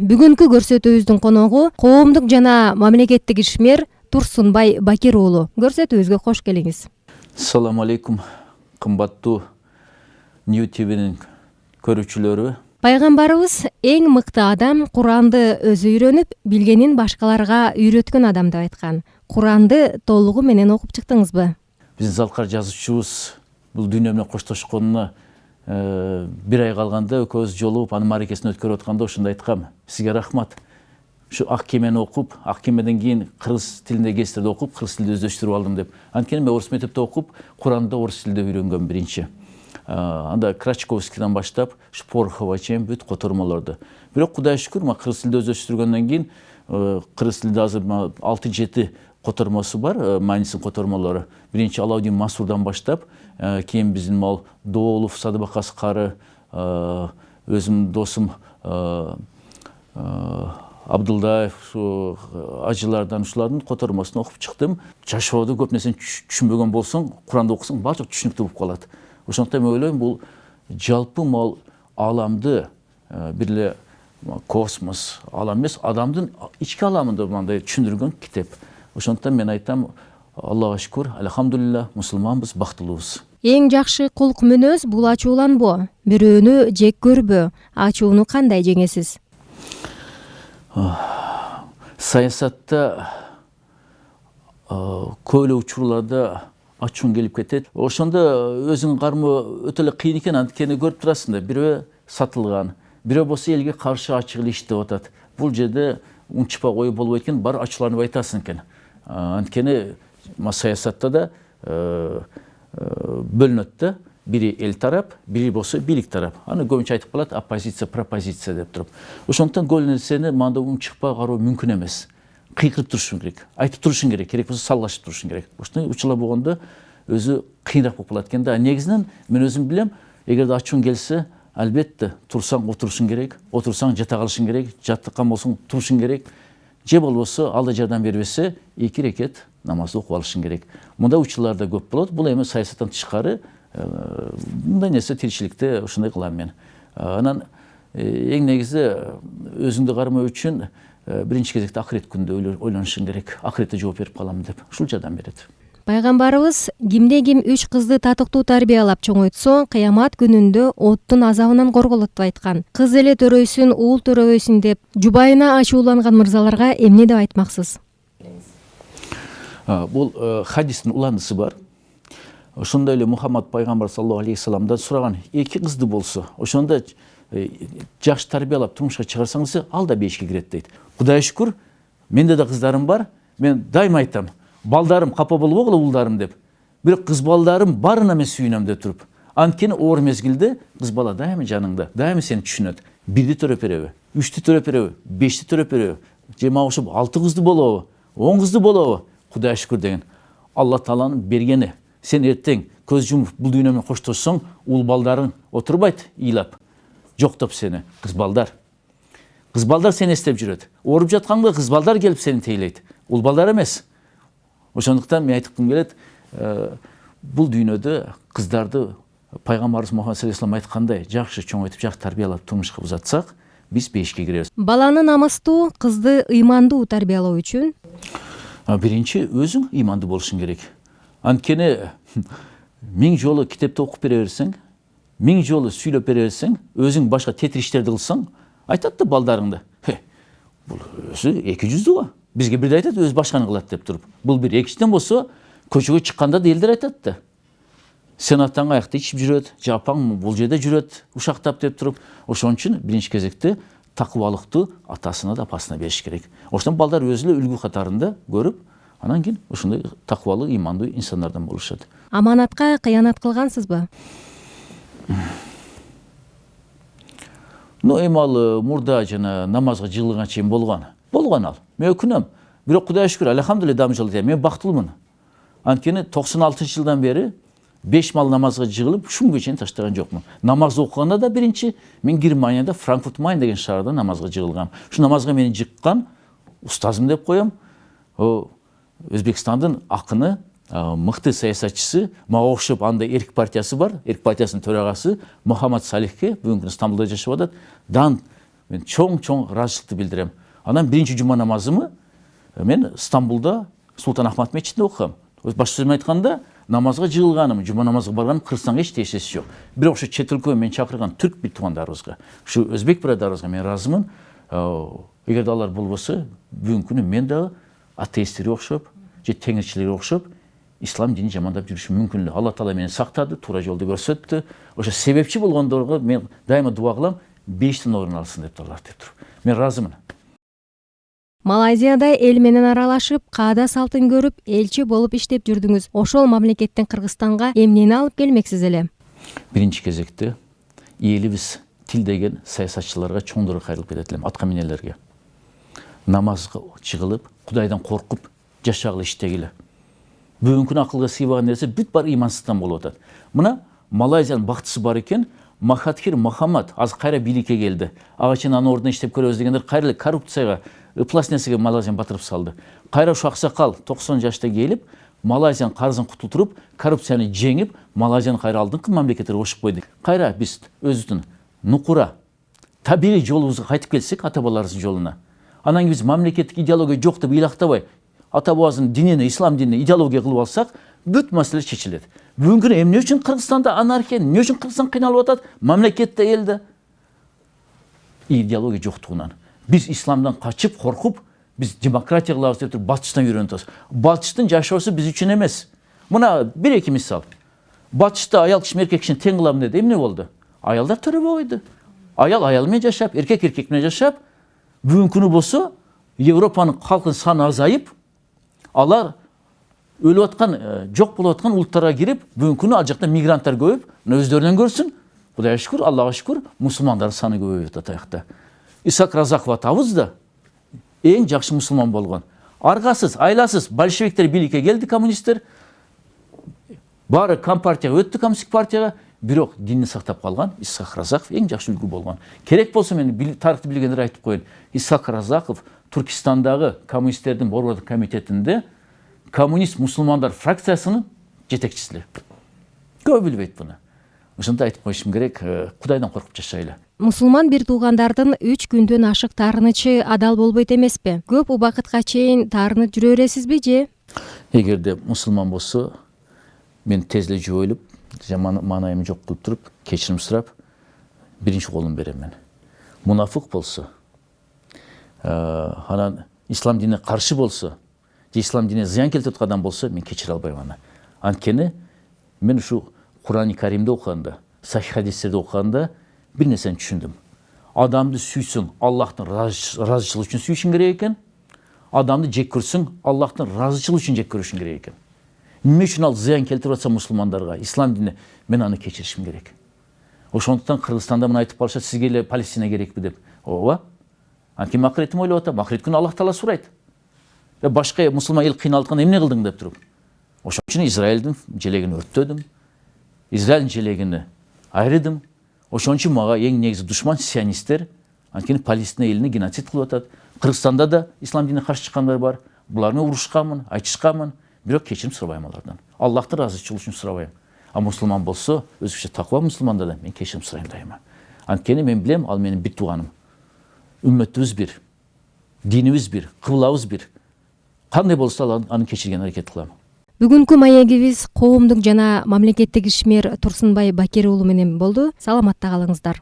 Бүгүнкү көрсөтүүбүздүн коногу коомдук жана мамлекеттик ишмер Турсунбай Бакир уулу. Көрсөтүүбүзгө кош келиңиз. Assalamu alaikum, кымбаттуу New TV'nin көрүүчүлөрү. Пайгамбарыбыз эң мыкты адам Куранды өзү үйрөнүп, билгенин башкаларга үйрөткөн адам деп айткан. Куранды толугу менен окуп чыктыңызбы? Биздин залкар жазуучубуз бул дүйнө менен коштошконуна бир ай калганда экөөбүз жолугуп анын мааракесин өткөрүп атканда ошондо айткам: сизге рахмат. Ушу ак кемени окуп, ак кемеден кийин кыргыз тилинде гезиттерди окуп, кыргыз тилди өздөштүрүп алдым деп. Анткени мен орус мектепте окуп, Куранды орус тилинде үйрөнгөм биринчи. Анда Крачковскийден баштап, Порохова чейин бүт котормолорду. Бирок Кудайга шүкүр, мен кыргыз тилди өздөштүргөндөн кийин кыргыз тилде азыр 6-7 котормосу бар, Манисин котормолору. Биринчи Алаудин Масурдан баштап, кийин биздин мал Доолов, Садыбак Аскары, өзүм досум Абдылдаев, ажылардан ушулардын котормосун окуп чыктым. Жашоодо көп нерсени түшүнбөгөн болсоң, Куранды окусаң баардыгы түшүнүктүү болуп калат. Ошондуктан мен ойлойм, бул жалпы мал аламды бир эле космос, алам эмес, адамдын ички аламында мындай түшүндүргөн китеп. Ошондуктан мен айтам, Аллага шүкүр, алхамдулилла, мусулманбыз, бактылуубуз. Эң жакшы кулк мүнөз бул ачууланбоо. Бирөөнү жек көрбөө. Ачууну кандай жеңесиз? Саясатта көп эле учурларда ачуун келип кетет. Ошондо өзүң кармоо өтө эле кыйын экен, анткени көрүп турасың да, бирөө сатылган, бирөө болсо элге каршы ачык эле иштеп атат. Бул жерде унчупа коюп болбойт экен, бар ачууланып айтасың экен. Анткени саясатта да бөлүнөт да, бири эл тарап, бири болсо бийлик тарап. Аны көбүнчө айтып калат оппозиция, пропозиция деп туруп. Ошондуктан көп нерсени мында унчукпай кароо мүмкүн эмес. Кыйкырып турушуң керек, айтып турушуң керек, керек болсо салгылашып турушуң керек. Ошондой учурлар болгондо өзү кыйыныраак болуп калат экен да. Негизинен мен өзүм билем, эгерде ачууң келсе, албетте турсаң отурушуң керек, отурсаң жата калышың керек, жаткан болсоң турушуң керек. Же болбосо алда жардам бербесе, 2 рекет намазды окуп алышың керек. Мындай учурлар да көп болот. Бул эми саясаттан тышкары мындай нерсе тиричиликте ушундай кылам мен. Анан эң негизи өзүңдү кармоо үчүн биринчи кезекте акырет күндө ойлонушуң керек. Акыретте жооп берип калам деп. Ушул жардам берет. Пайгамбарыбыз кимде-ким 3 кызды татыктуу тарбиялап чоңойтсо, кыямат күнүндө оттун азабынан корголот деп айткан. Кыз эле төрөйсүн, уул төрөбөйсүн деп жубайына ачууланган мырзаларга эмне деп айтмаксыз? Бул хадистин уландысы бар. Ошондой эле Мухаммад пайгамбар саллаллаху алейхи саламдан сураган, 2 кызды болсо, ошондо жакшы тарбиялап турмушка чыгарсаңыз, ал да бешикке кирет дейт. Кудайга шүкүр, менде да кыздарым бар. Мен дайыма айтам, балдарым капа болбогула уулдарым деп. Бирок кыз балдарым барына мен сүйүнөм деп туруп. Анткени оор мезгилде кыз бала дайыма жаныңда, дайыма сени түшүнөт. 1-ди төрөп береби, 3-тү төрөп береби, 5-ти төрөп береби, же мага окшоп 6 кызды болобу, 10 кызды болобу? Кудайга шүкүр деген. Алла Тааланын бергени. Сен эртең көз жумуп бул дүйнө менен коштошсоң, уул балдарың отурбайт ыйлап, жоктоп сени, кыз балдар. Кыз балдар сени эстеп жүрөт. Ооруп жатканда кыз балдар келип сени тейлейт. Уул балдар эмес. Ошондуктан мен айткым келет, бул дүйнөдө кыздарды пайгамбарыбыз Мухаммад саллаллаху алейхи вассалам айткандай, жакшы чоңойтуп, жакшы тарбиялап турмушка узатсак, биз бешикке киребиз. Баланы намыстуу, кызды ыймандуу тарбиялоо үчүн биринчи өзүң ыймандуу болушуң керек. Анткени 1000 жолу китепти окуп бере берсең, 1000 жолу сүйлөп бере берсең, өзүң башка тетир иштерди кылсаң, айтат да балдарыңды. Бул өзү 200 го. Бизге бирде айтат, өз башканы кылат деп туруп. Бул бир. Экинчиден болсо, көчөгө чыкканда да элдер айтат да. Сен атаң аякта ичип жүрөт, жапаң бул жерде жүрөт, ушактап деп туруп. Ошон үчүн биринчи кезекте такыбалыкты атасына да апасына бериш керек. Ошондон балдар өзү эле үлгү катарында көрүп, анан кийин ушундай такыбалуу, ыймандуу инсандардан болушат. Аманатка кыянат кылгансызбы? Эми ал мурда жана намазга жыгылганга чейин болгон ал. Мен өкүнөм. Бирок Кудайга шүкүр, алхамдулилла дамжал дейм. Мен бактылуумун. Анткени 96-жылдан бери 5 мал намазга жыгылып, ушунга чейин таштаган жокмун. Намаз окуганда да биринчи мен Германияда Франкфурт Майн деген шаарда намазга жыгылгам. Ушу намазга мени жыккан устазым деп коем. Өзбекстандын акыны, мыкты саясатчысы, мага окшоп анда Эрк партиясы бар, Эрк партиясынын төрагасы Мухаммад Салихке бүгүнкү Стамбулда жашап атат. Дан мен чоң ыраазычылыкты билдирем. Анан биринчи жума намазымы мен Стамбулда Султан Ахмат мечитинде окугам. Башка сөзүн айтканда, намазга жыгылганым, жума намазга барганым Кыргызстанга эч тиешеси жок. Бирок ушу чет өлкөгө мен чакырган түрк бир туугандарыбызга, ушу өзбек бирадарыбызга мен ыраазымын. Эгерде алар болбосо, бүгүнкү күнү мен дагы атеисттерге окшоп, же теңирчилерге окшоп, ислам динин жамандап жүрүшүм мүмкүн эле. Алла Таала мени сактады, туура жолду көрсөттү. Ошо себепчи болгондорго мен дайыма дуа кылам, бейиштин орун алсын деп Аллах деп туруп. Мен ыраазымын. Малайзияда эл менен аралашып, каада салтын көрүп, элчи болуп иштеп жүрдүңүз. Ошол мамлекеттен Кыргызстанга эмнени алып келмексиз эле? Биринчи кезекте элибиз тил деген саясатчыларга чоңдура кайрылып кетет элем, атка минелерге. Намазга чыгылып, Кудайдан коркуп жашагыла, иштегиле. Бүгүнкү күнү акылга сыйбаган нерсе бүт бар имансыздыктан болуп атат. Мына Малайзиянын бактысы бар экен, Махатхир Мохаммад азыр кайра бийликке келди. Ага чейин анын ордуна иштеп көрөбүз дегендер кайра коррупцияга, ыплас нерсеге Малайзияны батырып салды. Кайра ушу аксакал 90 жашта келип, Малайзиянын карызын кутултуруп, коррупцияны жеңип, Малайзияны кайра алдыңкы мамлекеттерге кошуп койду. Кайра биз өзүбүздүн нукура, табигый жолубузга кайтып келсек, ата бабаларыбыздын жолуна. Анан кийин биз мамлекеттик идеология жок деп ыйлактабай, ата бабабыздын динине, ислам динине идеология кылып алсак, бүт маселе чечилет. Бүгүнкү күнү эмне үчүн Кыргызстанда анархия, эмне үчүн Кыргызстан кыйналып атат? Мамлекетте, элде идеология жоктугунан. Биз исламдан качып, коркуп, биз демократия кылабыз деп туруп батыштан үйрөнүп атабыз. Батыштын жашоосу биз үчүн эмес. Мына бир эки мисал. Батышта аял киши эркек кишини тең кылам деди. Эмне болду? Аялдар төрөбөй койду. Аял менен жашап, эркек менен жашап, бүгүнкү күнү болсо Европанын калкынын саны азайып, алар өлүп аткан, жок болуп аткан улуттарга кирип, бүгүнкү күнү ал жакта мигранттар көбөйүп, өздөрүнөн көрсүн. Кудайга шүкүр, Аллага шүкүр, мусулмандардын саны көбөйүп атат аякта. Исаак Разаков атабыз да эң жакшы мусулман болгон. Аргасыз, айласыз большевиктер бийликке келди, коммунисттер. Баары компартияга өттү, коммунисттик партияга, бирок динни сактап калган Исаак Разаков эң жакшы үлгү болгон. Керек болсо мен тарыхты билгендер айтып коеюн. Исаак Разаков Түркистандагы коммунисттердин борбордук комитетинде коммунист мусулмандар фракциясынын жетекчиси. Көп билбейт буну. Ошондо айтып коюшум керек, Кудайдан коркуп жашайлы. Мусулман бир туугандардын 3 күндөн ашык таарынычы адал болбойт эмеспи? Көп убакытка чейин таарынып жүрө бересизби же? Эгерде мусулман болсо, мен тез эле жойулуп, маанайымды жок кылып туруп, кечирим сурап, биринчи колун берем мен. Мунафык болсо, анан ислам динине каршы болсо, же ислам динине зыян келтирип аткан болсо, мен кечире албайм аны. Анткени мен ушу Кур'ан-ы Каримде окуганда, сахих хадистерде окуганда бир нерсени түшүндүм. Адамды сүйсүң, Аллахтын ыраазычылыгы үчүн сүйүшүң керек экен. Адамды жек көрсөң, Аллахтын ыраазычылыгы үчүн жек көрүшүң керек экен. Эмне үчүн ал зыян келтирип атса мусулмандарга, ислам динине, мен аны кечиришим керек. Ошондуктан Кыргызстанда мына айтып калышат, сизге эле Палестина керекпи деп. Ооба. Анткени акыретим ойлоп атам, акырет күнү Аллах Таала сурайт. Башка мусулман эл кыйналтканда эмне кылдың деп туруп. Ошон үчүн Израилдин желегин өрттөдүм. Израилдин желегини айрыдым. Ошон үчүн мага эң негизи душман сионисттер. Анткени Палестина элине геноцид кылып атат. Кыргызстанда да ислам динине каршы чыккандар бар. Буларны урушканмын, айтышканмын, бирок кечирим сурабайм алардан. Аллахтын ыраазычылыгы үчүн сурабайм. А мусулман болсо, өзүчө таква мусулмандардан мен кечирим сурайм дайыма. Анткени мен билем, ал менин бир тууганым. Үммөтүбүз бир, динибиз бир, кыблабыз бир. Кандай болсо аны кечирген аракет кылам. Бүгүнкү маегибиз коомдук жана мамлекеттик ишмер Турсунбай Бакир уулу менен болду. Саламатта калыңыздар.